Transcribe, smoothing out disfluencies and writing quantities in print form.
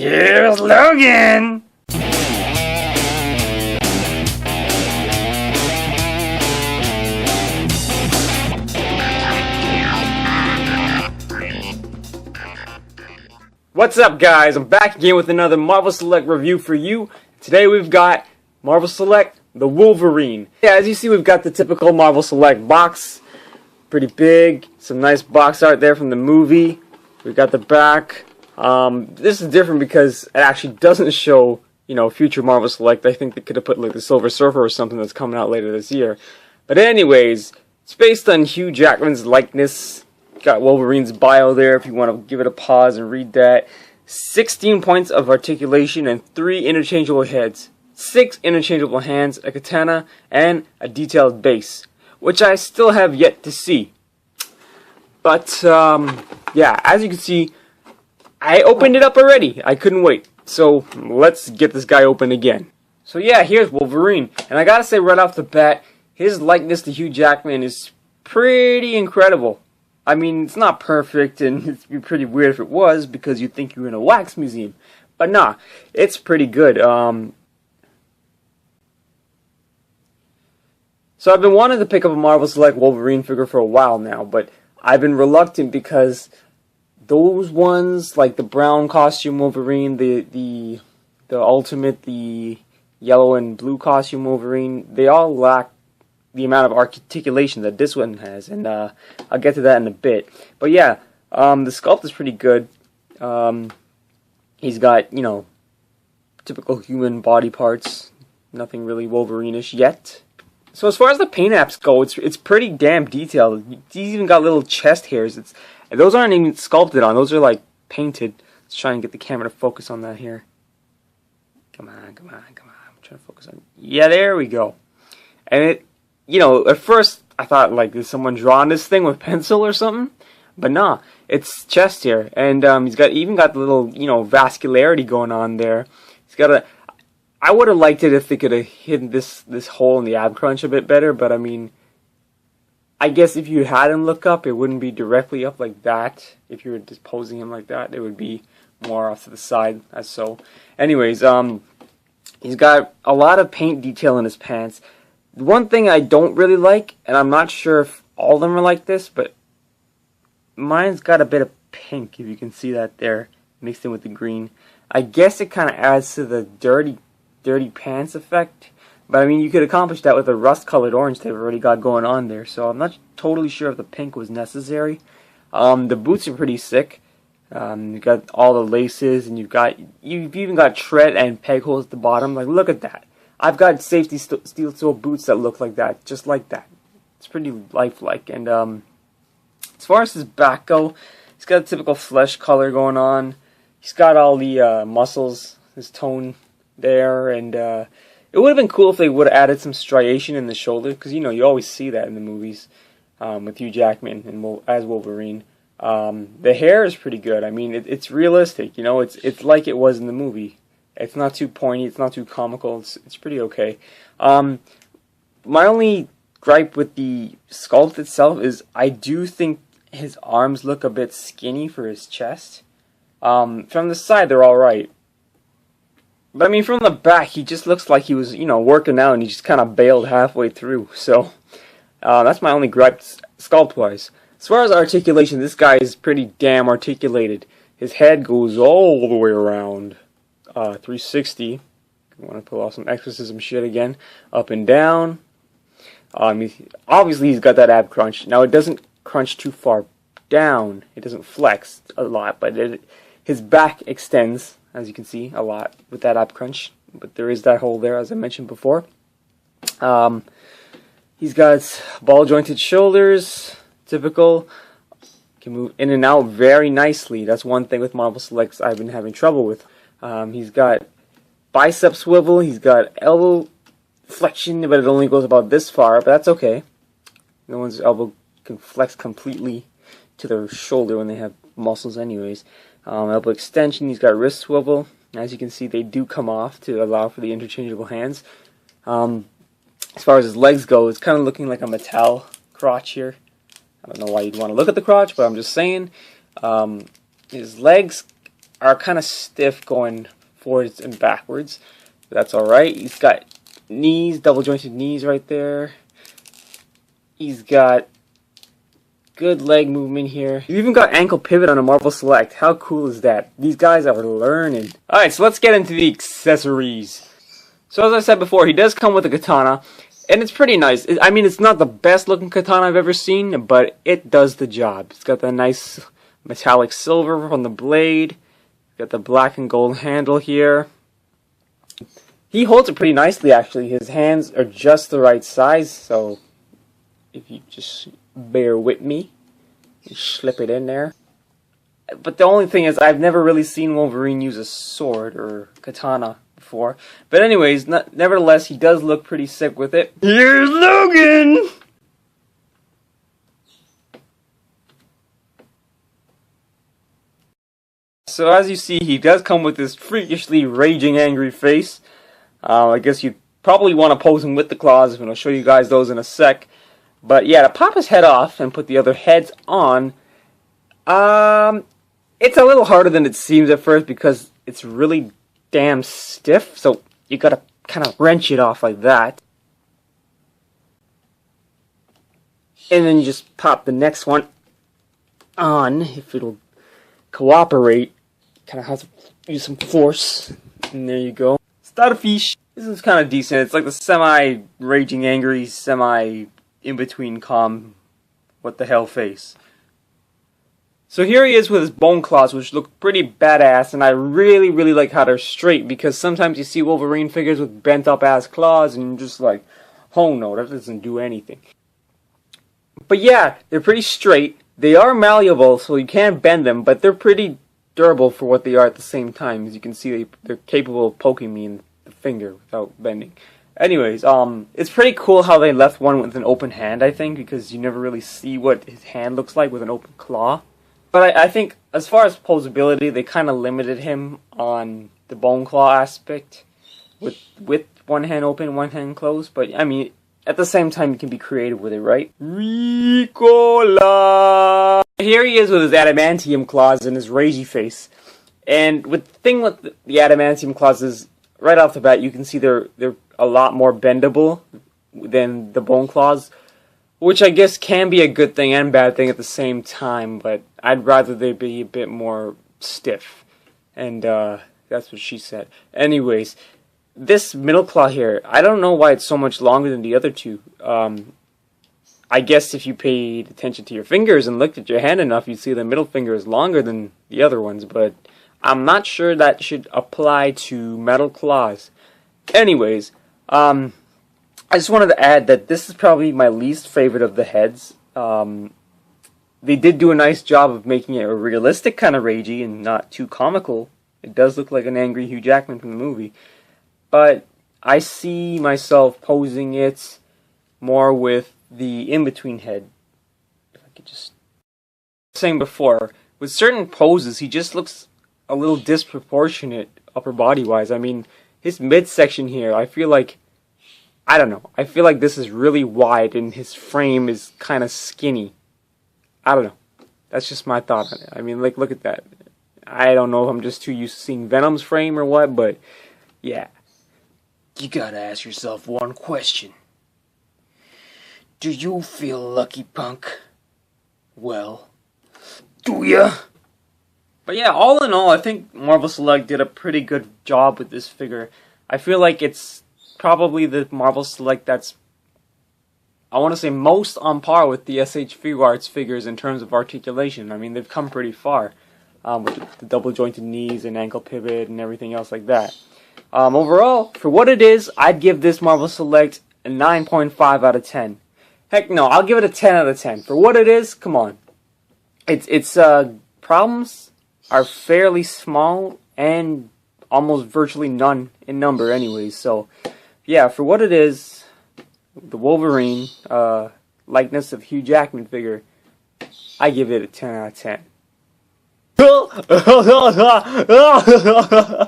Here's Logan! What's up, guys? I'm back again with another Marvel Select review for you. Today we've got Marvel Select, the Wolverine. Yeah, as you see, we've got the typical Marvel Select box. Pretty big. Some nice box art there from the movie. We've got the back. This is different because it actually doesn't show, future Marvel Select. I think they could have put like the Silver Surfer or something that's coming out later this year. But anyways, it's based on Hugh Jackman's likeness. Got Wolverine's bio there if you want to give it a pause and read that. 16 points of articulation and 3 interchangeable heads. 6 interchangeable hands, a katana, and a detailed base, which I still have yet to see. But, yeah, as you can see, I opened it up already. I couldn't wait. So, let's get this guy open again. So yeah, here's Wolverine. And I gotta say right off the bat, his likeness to Hugh Jackman is pretty incredible. I mean, it's not perfect, and it'd be pretty weird if it was, because you'd think you were in a wax museum. But nah, it's pretty good. So I've been wanting to pick up a Marvel Select Wolverine figure for a while now, but I've been reluctant because those ones, like the brown costume Wolverine, the ultimate, the yellow and blue costume Wolverine, they all lack the amount of articulation that this one has, and I'll get to that in a bit. But yeah, the sculpt is pretty good. He's got, typical human body parts, nothing really Wolverine-ish yet. So as far as the paint apps go, it's pretty damn detailed. He's even got little chest hairs. And those aren't even sculpted on, those are like painted. Let's try and get the camera to focus on that here. Come on. I'm trying to focus on. Yeah, there we go. And it, at first I thought, like, did someone draw this thing with pencil or something? But nah, it's chest hair, and he's even got the little, vascularity going on there. He's got a. I would have liked it if they could have hidden this hole in the ab crunch a bit better, but I mean, I guess if you had him look up, it wouldn't be directly up like that. If you were just posing him like that, it would be more off to the side, as so. Anyways, he's got a lot of paint detail in his pants. One thing I don't really like, and I'm not sure if all of them are like this, but mine's got a bit of pink, if you can see that there, mixed in with the green. I guess it kind of adds to the dirty pants effect, but I mean, you could accomplish that with a rust-colored orange they've already got going on there, so I'm not totally sure if the pink was necessary. The boots are pretty sick. You've got all the laces, and you've even got tread and peg holes at the bottom. Like, look at that. I've got safety steel toe boots that look like that, just like that. It's pretty lifelike. And as far as his back go, he's got a typical flesh color going on. He's got all the muscles, his tone there, and it would have been cool if they would have added some striation in the shoulder, because you always see that in the movies with Hugh Jackman and as Wolverine. The hair is pretty good. I mean, it's realistic. It's like it was in the movie. It's not too pointy. It's not too comical. It's pretty okay. My only gripe with the sculpt itself is I do think his arms look a bit skinny for his chest. From the side, they're all right. But I mean, from the back, he just looks like he was, working out, and he just kind of bailed halfway through. So, that's my only gripe sculpt-wise. As far as articulation, this guy is pretty damn articulated. His head goes all the way around 360. I want to pull off some exorcism shit again. Up and down. Obviously, he's got that ab crunch. Now, it doesn't crunch too far down. It doesn't flex a lot, but his back extends, as you can see, a lot with that ab crunch. But there is that hole there, as I mentioned before. He's got ball jointed shoulders, typical. Can move in and out very nicely. That's one thing with Marvel Selects I've been having trouble with. He's got bicep swivel. He's got elbow flexion, but it only goes about this far. But that's okay. No one's elbow can flex completely to their shoulder when they have muscles, anyways. Elbow extension. He's got wrist swivel. As you can see, they do come off to allow for the interchangeable hands. As far as his legs go, it's kind of looking like a metal crotch here. I don't know why you'd want to look at the crotch, but I'm just saying. His legs are kind of stiff going forwards and backwards. That's alright. He's got knees, double jointed knees right there. He's got good leg movement here. You even got ankle pivot on a Marvel Select. How cool is that? These guys are learning. Alright, so let's get into the accessories. So as I said before, he does come with a katana. And it's pretty nice. I mean, it's not the best looking katana I've ever seen, but it does the job. It's got the nice metallic silver on the blade. Got the black and gold handle here. He holds it pretty nicely, actually. His hands are just the right size, so if you just bear with me, you slip it in there. But the only thing is, I've never really seen Wolverine use a sword or katana before. But anyways, nevertheless, he does look pretty sick with it. Here's Logan! So as you see, he does come with this freakishly raging angry face. I guess you probably want to pose him with the claws, and I'll show you guys those in a sec. But yeah, to pop his head off and put the other heads on, it's a little harder than it seems at first because it's really damn stiff, so you gotta kind of wrench it off like that. And then you just pop the next one on, if it'll cooperate. Kind of have to use some force. And there you go. Starfish. This is kind of decent. It's like the semi-raging angry, semi-in-between calm, what the hell face. So here he is with his bone claws, which look pretty badass, and I really, really like how they're straight, because sometimes you see Wolverine figures with bent up ass claws, and you're just like, oh no, that doesn't do anything. But yeah, they're pretty straight. They are malleable, so you can't bend them, but they're pretty durable for what they are at the same time. As you can see, they're capable of poking me in the finger without bending. Anyways, it's pretty cool how they left one with an open hand, I think, because you never really see what his hand looks like with an open claw. But I think, as far as posability, they kind of limited him on the bone claw aspect, with one hand open, one hand closed. But, I mean, at the same time, you can be creative with it, right? Ricola! Here he is with his adamantium claws and his ragey face. And the thing with the adamantium claws is, right off the bat, you can see they're a lot more bendable than the bone claws, which I guess can be a good thing and bad thing at the same time, but I'd rather they be a bit more stiff. And that's what she said. Anyways, this middle claw here, I don't know why it's so much longer than the other two. I guess if you paid attention to your fingers and looked at your hand enough, you'd see the middle finger is longer than the other ones, but I'm not sure that should apply to metal claws. Anyways, I just wanted to add that this is probably my least favorite of the heads. They did do a nice job of making it a realistic kind of ragey and not too comical. It does look like an angry Hugh Jackman from the movie. But I see myself posing it more with the in-between head. If I could just... Saying before, with certain poses, he just looks a little disproportionate upper body-wise. I mean, his midsection here, I feel like... I don't know. I feel like this is really wide and his frame is kind of skinny. I don't know. That's just my thought on it. I mean, like, look at that. I don't know if I'm just too used to seeing Venom's frame or what, but yeah. You gotta ask yourself one question. Do you feel lucky, punk? Well, do ya? But yeah, all in all, I think Marvel Select did a pretty good job with this figure. I feel like it's probably the Marvel Select that's, I want to say, most on par with the SH Figuarts figures in terms of articulation. I mean, they've come pretty far with the double jointed knees and ankle pivot and everything else like that. Overall, for what it is, I'd give this Marvel Select a 9.5 out of 10. Heck no, I'll give it a 10 out of 10. For what it is, come on. Its problems are fairly small and almost virtually none in number anyways. So, yeah, for what it is, the Wolverine likeness of Hugh Jackman figure, I give it a 10 out of 10.